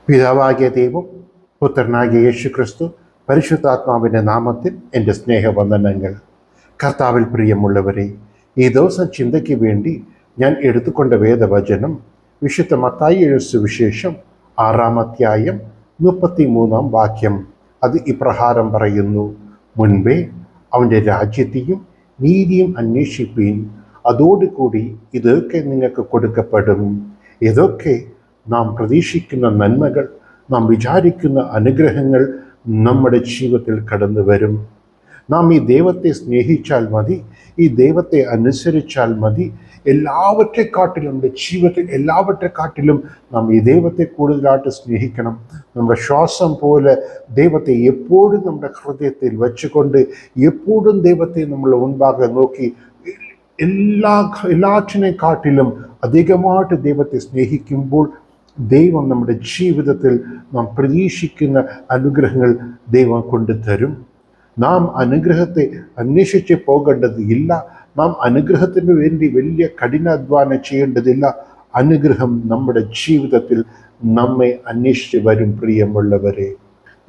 പിതാവാകിയ ദൈവം, പുത്രനാകിയ യേശു ക്രിസ്തു, പരിശുദ്ധാത്മാവിൻ്റെ നാമത്തിൽ എൻ്റെ സ്നേഹവന്ദനങ്ങൾ. കർത്താവിൽ പ്രിയമുള്ളവരെ, ഈ ദിവസം ചിന്തയ്ക്ക് വേണ്ടി ഞാൻ എടുത്തുകൊണ്ട വേദവചനം വിശുദ്ധ മത്തായി എഴുതിയ സുവിശേഷം 6-ാം അധ്യായം 33-ാം വാക്യം. അത് ഇപ്രകാരം പറയുന്നു: മുൻപേ അവൻ്റെ രാജ്യത്തെയും നീതിയും അന്വേഷിപ്പീൻ, അതോടുകൂടി ഇതൊക്കെ നിങ്ങൾക്ക് കൊടുക്കപ്പെടും. ഇതൊക്കെ നാം പ്രതീക്ഷിക്കുന്ന നന്മകൾ, നാം വിചാരിക്കുന്ന അനുഗ്രഹങ്ങൾ നമ്മുടെ ജീവിതത്തിൽ കടന്നു വരും. നാം ഈ ദൈവത്തെ സ്നേഹിച്ചാൽ മതി, ഈ ദൈവത്തെ അനുസരിച്ചാൽ മതി. എല്ലാവറ്റെക്കാട്ടിലും, നമ്മുടെ ജീവിതത്തിൽ എല്ലാവറ്റെക്കാട്ടിലും നാം ഈ ദൈവത്തെ കൂടുതലായിട്ട് സ്നേഹിക്കണം. നമ്മുടെ ശ്വാസം പോലെ ദൈവത്തെ എപ്പോഴും നമ്മുടെ ഹൃദയത്തിൽ വെച്ചുകൊണ്ട്, എപ്പോഴും ദൈവത്തെ നമ്മൾ മുൻപാകെ നോക്കി, എല്ലാറ്റിനെക്കാട്ടിലും അധികമായിട്ട് ദൈവത്തെ സ്നേഹിക്കുമ്പോൾ ദൈവം നമ്മുടെ ജീവിതത്തിൽ നാം പ്രതീക്ഷിക്കുന്ന അനുഗ്രഹങ്ങൾ ദൈവം കൊണ്ടുതരും. നാം അനുഗ്രഹത്തെ അന്വേഷിച്ച് പോകേണ്ടത് ഇല്ല. നാം അനുഗ്രഹത്തിന് വേണ്ടി വലിയ കഠിനാധ്വാനം ചെയ്യേണ്ടതില്ല. അനുഗ്രഹം നമ്മുടെ ജീവിതത്തിൽ നമ്മെ അന്വേഷിച്ച് വരും. പ്രിയമുള്ളവരെ,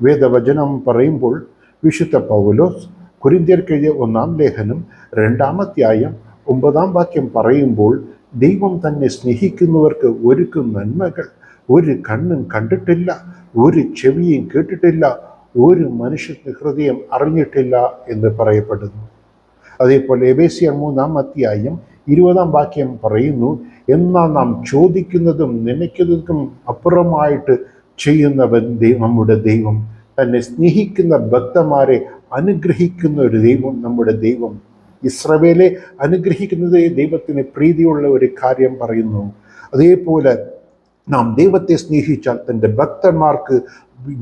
വേദവചനം പറയുമ്പോൾ വിശുദ്ധ പൗലോസ് കൊരിന്ത്യർക്ക് എഴുതിയ 1-ാം ലേഖനം 2-ാം അധ്യായം 9-ാം വാക്യം പറയുമ്പോൾ, ദൈവം തന്നെ സ്നേഹിക്കുന്നവർക്ക് ഒരുക്കും നന്മകൾ ഒരു കണ്ണും കണ്ടിട്ടില്ല, ഒരു ചെവിയും കേട്ടിട്ടില്ല, ഒരു മനുഷ്യന്റെ ഹൃദയം അറിഞ്ഞിട്ടില്ല എന്ന് പറയപ്പെടുന്നു. അതേപോലെ എഫേസ്യർ 3-ാം അധ്യായം 20-ാം വാക്യം പറയുന്നു: എന്നാൽ നാം ചോദിക്കുന്നതും നനയ്ക്കുന്നതും അപ്പുറമായിട്ട് ചെയ്യുന്നവൻ നമ്മുടെ ദൈവം, തന്നെ സ്നേഹിക്കുന്ന ഭക്തന്മാരെ അനുഗ്രഹിക്കുന്ന ഒരു ദൈവം നമ്മുടെ ദൈവം. ഇസ്രായേലെ അനുഗ്രഹിക്കുന്നത് ദൈവത്തിന് പ്രീതിയുള്ള ഒരു കാര്യം പറയുന്നു. അതേപോലെ നാം ദൈവത്തെ സ്നേഹിച്ചാൽ തൻ്റെ ഭക്തന്മാർക്ക്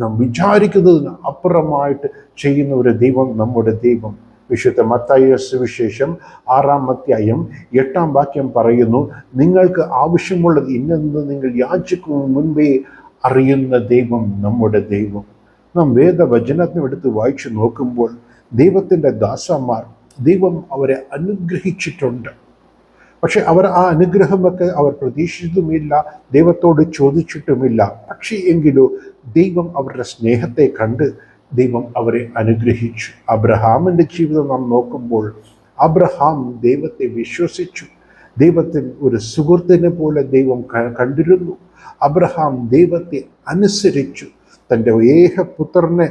നാം വിചാരിക്കുന്നതിന് അപ്പുറമായിട്ട് ചെയ്യുന്ന ഒരു ദൈവം നമ്മുടെ ദൈവം. വിശുദ്ധ മത്തായി സുവിശേഷം 6-ാം അധ്യായം 8-ാം വാക്യം പറയുന്നു: നിങ്ങൾക്ക് ആവശ്യമുള്ളത് ഇന്നെന്ന് നിങ്ങൾ യാചിക്കും മുൻപേ അറിയുന്ന ദൈവം നമ്മുടെ ദൈവം. നാം വേദവചനത്തിന് എടുത്ത് വായിച്ചു നോക്കുമ്പോൾ ദൈവത്തിൻ്റെ ദാസന്മാർ, ദൈവം അവരെ അനുഗ്രഹിച്ചിട്ടുണ്ട്. പക്ഷെ അവർ ആ അനുഗ്രഹമൊക്കെ അവർ പ്രതീക്ഷിച്ചതുമില്ല, ദൈവത്തോട് ചോദിച്ചിട്ടുമില്ല. പക്ഷേ എങ്കിലോ ദൈവം അവരുടെ സ്നേഹത്തെ കണ്ട് ദൈവം അവരെ അനുഗ്രഹിച്ചു. അബ്രഹാമിൻ്റെ ജീവിതം നാം നോക്കുമ്പോൾ, അബ്രഹാം ദൈവത്തെ വിശ്വസിച്ചു. ദൈവത്തിന് ഒരു സുഹൃത്തിനെ പോലെ ദൈവം കണ്ടിരുന്നു. അബ്രഹാം ദൈവത്തെ അനുസരിച്ചു. തൻ്റെ ഏകപുത്രനെ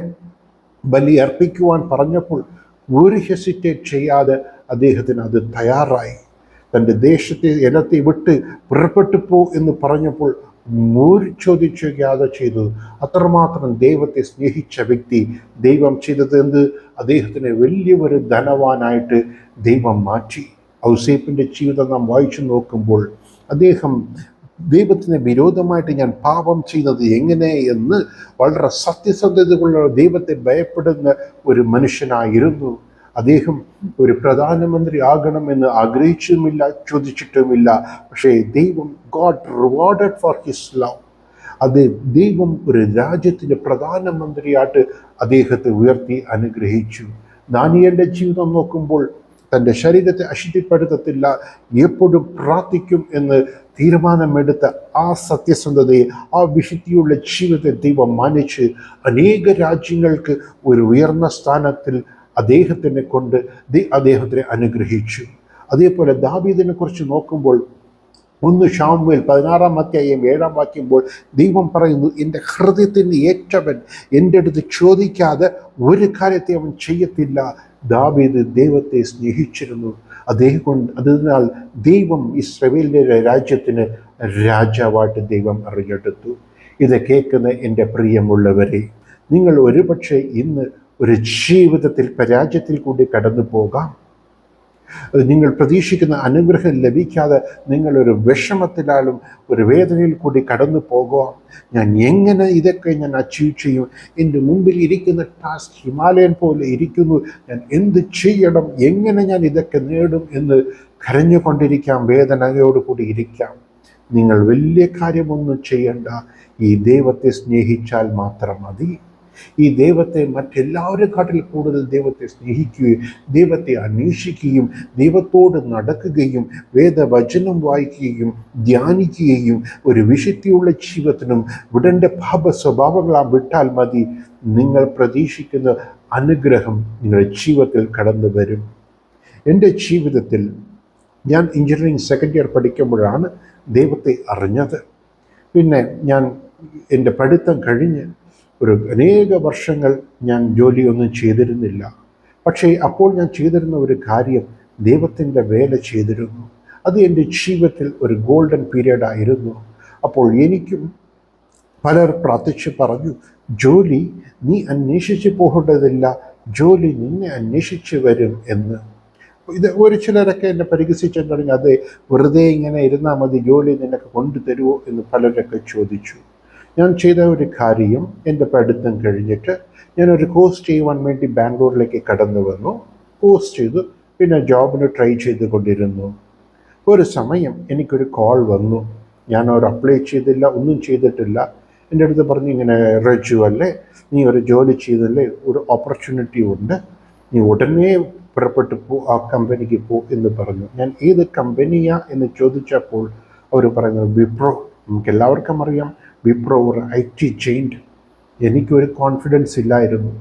ബലിയർപ്പിക്കുവാൻ പറഞ്ഞപ്പോൾ ഒരു ഹെസിറ്റേറ്റ് ചെയ്യാതെ അദ്ദേഹത്തിന് അത് തയ്യാറായി. തൻ്റെ ദേശത്തെ ഇനത്തെ വിട്ട് പുറപ്പെട്ടു പോ എന്ന് പറഞ്ഞപ്പോൾ ഒരു ചോദിച്ചാതെ ചെയ്തു. അത്രമാത്രം ദൈവത്തെ സ്നേഹിച്ച വ്യക്തി ദൈവം ചെയ്തത് എന്ത്? അദ്ദേഹത്തിനെ വലിയൊരു ധനവാനായിട്ട് ദൈവം മാറ്റി. ഔസേപ്പിൻ്റെ ജീവിതം നാം വായിച്ചു നോക്കുമ്പോൾ അദ്ദേഹം ദൈവത്തിന് വിരോധമായിട്ട് ഞാൻ പാപം ചെയ്യുന്നത് എങ്ങനെ എന്ന് വളരെ സത്യസന്ധതയുള്ള ദൈവത്തെ ഭയപ്പെടുന്ന ഒരു മനുഷ്യനായിരുന്നു. അദ്ദേഹം ഒരു പ്രധാനമന്ത്രി ആകണമെന്ന് ആഗ്രഹിച്ചുമില്ല, ചോദിച്ചിട്ടുമില്ല. പക്ഷേ ദൈവം, God rewarded for his love. അത് ദൈവം ഒരു രാജ്യത്തിൻ്റെ പ്രധാനമന്ത്രിയായിട്ട് അദ്ദേഹത്തെ ഉയർത്തി അനുഗ്രഹിച്ചു. ദാനിയേലിൻ്റെ ജീവിതം നോക്കുമ്പോൾ തൻ്റെ ശരീരത്തെ അശുദ്ധിപ്പെടുത്തത്തില്ല, എപ്പോഴും പ്രാർത്ഥിക്കും എന്ന് തീരുമാനമെടുത്ത ആ സത്യസന്ധതയെ, ആ വിശുദ്ധിയുള്ള ജീവിതത്തെ ദൈവം മാനിച്ച് അനേക രാജ്യങ്ങൾക്ക് ഒരു ഉയർന്ന സ്ഥാനത്തിൽ അദ്ദേഹത്തിനെ കൊണ്ട് അദ്ദേഹത്തിനെ അനുഗ്രഹിച്ചു. അതേപോലെ ദാവീദിനെ കുറിച്ച് നോക്കുമ്പോൾ 1 ശമൂവേൽ 16-ാം അധ്യായം 7-ാം വാക്യമ്പോൾ ദൈവം പറയുന്നു: എൻ്റെ ഹൃദയത്തിന് ഏറ്റവൻ എൻ്റെ അടുത്ത് ചോദിക്കാതെ ഒരു കാര്യത്തെ അവൻ ചെയ്യത്തില്ല. ദാവീദ് ദൈവത്തെ സ്നേഹിച്ചിരുന്നു. അതിനാൽ ദൈവം ഇസ്രായേലിൻ്റെ രാജ്യത്തിന് രാജാവായിട്ട് ദൈവം അറിഞ്ഞെടുത്തു. ഇത് കേൾക്കുന്ന എൻ്റെ പ്രിയമുള്ളവരെ, നിങ്ങൾ ഒരുപക്ഷെ ഇന്ന് ഒരു ജീവിതത്തിൽ പരാജയത്തിൽ കൂടി കടന്നു പോകാം. നിങ്ങൾ പ്രതീക്ഷിക്കുന്ന അനുഗ്രഹം ലഭിക്കാതെ നിങ്ങളൊരു വിഷമത്തിലാലും ഒരു വേദനയിൽ കൂടി കടന്നു പോകാം. ഞാൻ എങ്ങനെ ഇതൊക്കെ ഞാൻ അച്ചീവ് ചെയ്യും? എൻ്റെ മുമ്പിൽ ഇരിക്കുന്ന ടാസ്ക് ഹിമാലയൻ പോലെ ഇരിക്കുന്നു. ഞാൻ എന്ത് ചെയ്യണം? എങ്ങനെ ഞാൻ ഇതൊക്കെ നേടും എന്ന് കരഞ്ഞുകൊണ്ടിരിക്കാം, വേദനയോട് കൂടി ഇരിക്കാം. നിങ്ങൾ വലിയ കാര്യമൊന്നും ചെയ്യണ്ട. ഈ ദൈവത്തെ സ്നേഹിച്ചാൽ മാത്രം മതി. ഈ ദൈവത്തെ മറ്റെല്ലാവരെക്കാട്ടിൽ കൂടുതൽ ദൈവത്തെ സ്നേഹിക്കുകയും ദൈവത്തെ അന്വേഷിക്കുകയും ദൈവത്തോട് നടക്കുകയും വേദവചനം വായിക്കുകയും ധ്യാനിക്കുകയും ഒരു വിശുദ്ധിയുള്ള ജീവിതത്തിനും വിടേണ്ട പാപ സ്വഭാവങ്ങളാം വിട്ടാൽ മതി. നിങ്ങൾ പ്രതീക്ഷിക്കുന്ന അനുഗ്രഹം നിങ്ങളുടെ ജീവിതത്തിൽ കടന്നു വരും. എൻ്റെ ജീവിതത്തിൽ ഞാൻ എഞ്ചിനീയറിംഗ് സെക്കൻഡ് ഇയർ പഠിക്കുമ്പോഴാണ് ദൈവത്തെ അറിഞ്ഞത്. പിന്നെ ഞാൻ എൻ്റെ പഠിത്തം കഴിഞ്ഞ് ഒരു അനേക വർഷങ്ങൾ ഞാൻ ജോലിയൊന്നും ചെയ്തിരുന്നില്ല. പക്ഷേ അപ്പോൾ ഞാൻ ചെയ്തിരുന്ന ഒരു കാര്യം ദൈവത്തിൻ്റെ വേല ചെയ്തിരുന്നു. അത് എൻ്റെ ജീവിതത്തിൽ ഒരു ഗോൾഡൻ പീരീഡ് ആയിരുന്നു. അപ്പോൾ എനിക്കും പലർ പ്രാർത്ഥിച്ച് പറഞ്ഞു, ജോലി നീ അന്വേഷിച്ച് പോകേണ്ടതില്ല, ജോലി നിന്നെ അന്വേഷിച്ച് വരും എന്ന്. ഇത് ഒരു ചിലരൊക്കെ എന്നെ പരിഹസിച്ചു തുടങ്ങി. അത് വെറുതെ ഇങ്ങനെ ഇരുന്നാൽ മതി, ജോലി നിനക്ക് കൊണ്ടുതരുമോ എന്ന് പലരൊക്കെ ചോദിച്ചു. ഞാൻ ചെയ്ത ഒരു കാര്യം, എൻ്റെ പഠിത്തം കഴിഞ്ഞിട്ട് ഞാനൊരു കോഴ്സ് ചെയ്യുവാൻ വേണ്ടി ബാംഗ്ലൂരിലേക്ക് കടന്നു വന്നു. കോഴ്സ് ചെയ്തു, പിന്നെ ജോബിന് ട്രൈ ചെയ്തുകൊണ്ടിരുന്നു. ഒരു സമയം എനിക്കൊരു കോൾ വന്നു. ഞാനൊരു അപ്ലൈ ചെയ്തില്ല, ഒന്നും ചെയ്തിട്ടില്ല. എൻ്റെ അടുത്ത് പറഞ്ഞു, ഇങ്ങനെ റജു അല്ലേ, നീ ഒരു ജോലി ചെയ്തല്ലേ, ഒരു ഓപ്പർച്യൂണിറ്റി ഉണ്ട്, നീ ഉടനെ പുറപ്പെട്ടു പോ, ആ കമ്പനിക്ക് പോ എന്ന് പറഞ്ഞു. ഞാൻ ഏത് കമ്പനിയാ എന്ന് ചോദിച്ചപ്പോൾ അവർ പറയുന്നത് വിപ്രോ. നമുക്ക് എല്ലാവർക്കും അറിയാം വിപ്രോ ഒരു IT ജെയിൻറ്റ്. എനിക്കൊരു കോൺഫിഡൻസ് ഇല്ലായിരുന്നു.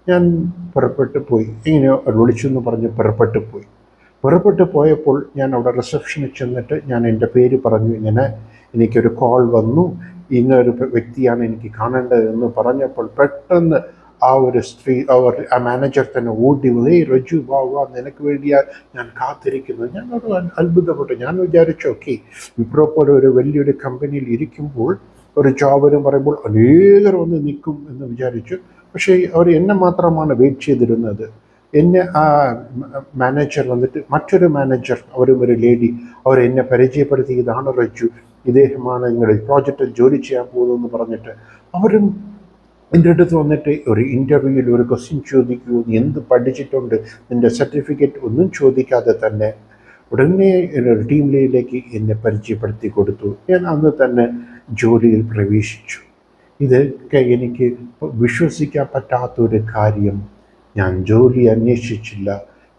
ഞാൻ പുറപ്പെട്ടു പോയി. ഇങ്ങനെ വിളിച്ചെന്ന് പറഞ്ഞ് പുറപ്പെട്ടു പോയപ്പോൾ ഞാൻ അവിടെ റിസപ്ഷനിൽ ചെന്നിട്ട് ഞാൻ എൻ്റെ പേര് പറഞ്ഞു. ഇങ്ങനെ എനിക്കൊരു കോൾ വന്നു, ഇന്നൊരു വ്യക്തിയാണ് എനിക്ക് കാണേണ്ടതെന്ന് പറഞ്ഞപ്പോൾ പെട്ടെന്ന് ആ ഒരു സ്ത്രീ, ആ മാനേജർ തന്നെ ഓടി വന്നു, റജു വാ, നിനക്ക് വേണ്ടിയാ ഞാൻ കാത്തിരിക്കുന്നത്. ഞാൻ ഒരു അത്ഭുതപ്പെട്ടു. ഞാൻ വിചാരിച്ചു, ഓക്കെ, വിപ്രോ പോലെ ഒരു വലിയൊരു കമ്പനിയിൽ ഇരിക്കുമ്പോൾ ഒരു ജോബിന് പറയുമ്പോൾ അനേകർ വന്ന് നിൽക്കും എന്ന് വിചാരിച്ചു. പക്ഷേ അവർ എന്നെ മാത്രമാണ് വെയിറ്റ് ചെയ്തിരുന്നത്. എന്നെ ആ മാനേജർ വന്നിട്ട്, മറ്റൊരു മാനേജർ, അവരും ഒരു ലേഡി, അവർ എന്നെ പരിചയപ്പെടുത്തി, ഇതാണ് റജു, ഇദ്ദേഹമാണ് നിങ്ങളുടെ പ്രോജക്റ്റിൽ ജോലി ചെയ്യാൻ പോകുന്നതെന്ന് പറഞ്ഞിട്ട് അവരും എൻ്റെ അടുത്ത് വന്നിട്ട് ഒരു ഇൻ്റർവ്യൂവിൽ ഒരു ക്വസ്റ്റ്യൻ ചോദിക്കൂ, നീ എന്ത് പഠിച്ചിട്ടുണ്ട്, നിൻ്റെ സർട്ടിഫിക്കറ്റ് ഒന്നും ചോദിക്കാതെ തന്നെ ഉടനെ ഒരു ടീം ലീഡിലേക്ക് എന്നെ പരിചയപ്പെടുത്തി കൊടുത്തു. ഞാൻ അന്ന് തന്നെ ജോലിയിൽ പ്രവേശിച്ചു. ഇതൊക്കെ എനിക്ക് വിശ്വസിക്കാൻ പറ്റാത്തൊരു കാര്യം. ഞാൻ ജോലി അന്വേഷിച്ചില്ല,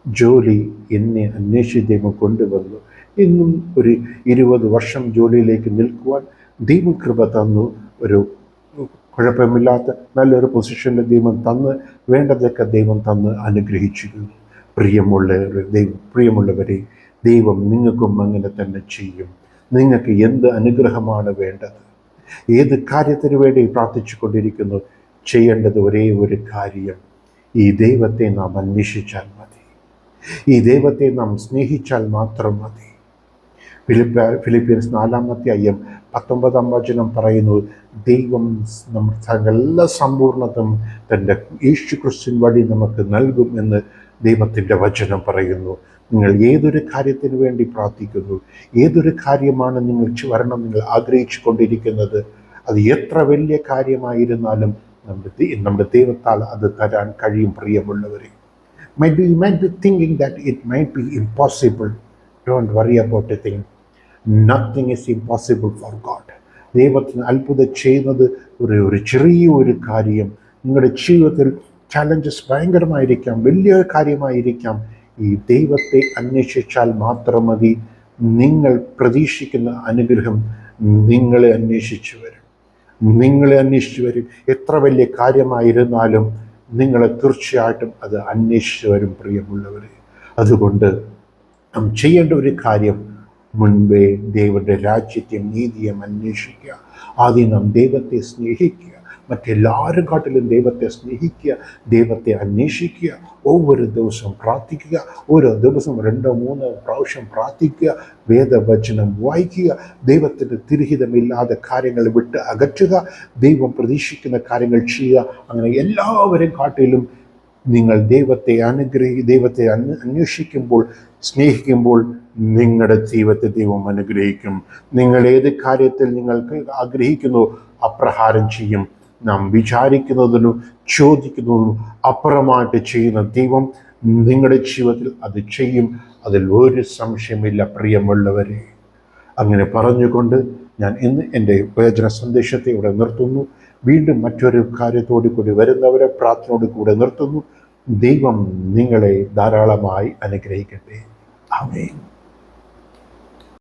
ജോലി എന്നെ അന്വേഷിച്ച് ദൈവം കൊണ്ടുവന്നു. ഇന്നും ഒരു 20 വർഷം ജോലിയിലേക്ക് നിൽക്കുവാൻ ദൈവം കൃപ തന്നു. ഒരു കുഴപ്പമില്ലാത്ത നല്ലൊരു പൊസിഷനിൽ ദൈവം തന്ന്, വേണ്ടതൊക്കെ ദൈവം തന്ന് അനുഗ്രഹിച്ചിരുന്നു. പ്രിയമുള്ളവരെ, ദൈവം നിങ്ങൾക്കും അങ്ങനെ തന്നെ ചെയ്യും. നിങ്ങൾക്ക് എന്ത് അനുഗ്രഹമാണ് വേണ്ടത്, ഏത് കാര്യത്തിന് വേണ്ടി പ്രാർത്ഥിച്ചു കൊണ്ടിരിക്കുന്നു, ചെയ്യേണ്ടത് ഒരേ ഒരു കാര്യം, ഈ ദൈവത്തെ നാം അന്വേഷിച്ചാൽ മതി, ഈ ദൈവത്തെ നാം സ്നേഹിച്ചാൽ മാത്രം മതി. ഫിലിപ്പിയൻസ് 4:19 പറയുന്നു, ദൈവം എല്ലാ സമ്പൂർണ്ണതയും തൻ്റെ യേശുക്രിസ്തുവിൻ വഴി നമുക്ക് നൽകും എന്ന് ദൈവത്തിൻ്റെ വചനം പറയുന്നു. നിങ്ങൾ ഏതൊരു കാര്യത്തിന് വേണ്ടി പ്രാർത്ഥിക്കുന്നു, ഏതൊരു കാര്യമാണ് നിങ്ങൾ ആഗ്രഹിച്ചു കൊണ്ടിരിക്കുന്നത്, അത് എത്ര വലിയ കാര്യമായിരുന്നാലും നമ്മുടെ ദൈവത്താൽ അത് തരാൻ കഴിയും. പ്രിയമുള്ളവരെ, you might be thinking that it might be impossible. Don't worry about a thing. Nothing is impossible for God. ദൈവത്തിന് അത്ഭുതം ചെയ്യുന്നത് ഒരു ചെറിയൊരു കാര്യം. നിങ്ങളുടെ ജീവിതത്തിൽ ചാലഞ്ചസ് ഭയങ്കരമായിരിക്കാം, വലിയ കാര്യമായിരിക്കാം. ഈ ദൈവത്തെ അന്വേഷിച്ചാൽ മാത്രം മതി. നിങ്ങൾ പ്രതീക്ഷിക്കുന്ന അനുഗ്രഹം നിങ്ങളെ അന്വേഷിച്ചു വരും. എത്ര വലിയ കാര്യമായിരുന്നാലും നിങ്ങളെ തീർച്ചയായിട്ടും അത് അന്വേഷിച്ചു വരും. പ്രിയമുള്ളവരെ, അതുകൊണ്ട് നാം ചെയ്യേണ്ട ഒരു കാര്യം, മുൻപേ ദൈവയുടെ രാജ്യത്തെയും നീതിയും അന്വേഷിക്കുക. ആദ്യം നാം ദൈവത്തെ സ്നേഹിക്കുക, മറ്റെല്ലാവരും കാട്ടിലും ദൈവത്തെ സ്നേഹിക്കുക, ദൈവത്തെ അന്വേഷിക്കുക, ഒவ்வொரு ദിവസവും പ്രാർത്ഥിക്കുക, ഓരോ ദിവസം 2-3 പ്രാവശ്യം പ്രാർത്ഥിക്കുക, വേദവചനം വായിക്കുക, ദൈവത്തിൻ്റെ തിരഹിതമില്ലാതെ കാര്യങ്ങൾ വിട്ട് അകറ്റുക, ദൈവം പ്രതീക്ഷിക്കുന്ന കാര്യങ്ങൾ ചെയ്യുക. അങ്ങനെ എല്ലാവരും കാട്ടിലും നിങ്ങൾ ദൈവത്തെ അന്വേഷിക്കുമ്പോൾ, സ്നേഹിക്കുമ്പോൾ നിങ്ങളുടെ ജീവിതത്തെ ദൈവം അനുഗ്രഹിക്കും. നിങ്ങൾ ഏത് കാര്യത്തിൽ നിങ്ങൾക്ക് ആഗ്രഹിക്കുന്നു അപ്രകാരം ചെയ്യും. നാം വിചാരിക്കുന്നതിനും ചോദിക്കുന്നതിനും അപ്പുറമായിട്ട് ചെയ്യുന്ന ദൈവം നിങ്ങളുടെ ജീവിതത്തിൽ അത് ചെയ്യും. അതിൽ ഒരു സംശയമില്ല. പ്രിയമുള്ളവരെ, അങ്ങനെ പറഞ്ഞുകൊണ്ട് ഞാൻ ഇന്ന് എൻ്റെ വചന സന്ദേശത്തെ ഇവിടെ നിർത്തുന്നു. വീണ്ടും മറ്റൊരു കാര്യത്തോടു കൂടി വരുന്നവരെ പ്രാർത്ഥനയോട് കൂടെ നിർത്തുന്നു. ദൈവം നിങ്ങളെ ധാരാളമായി അനുഗ്രഹിക്കട്ടെ. ആമേൻ.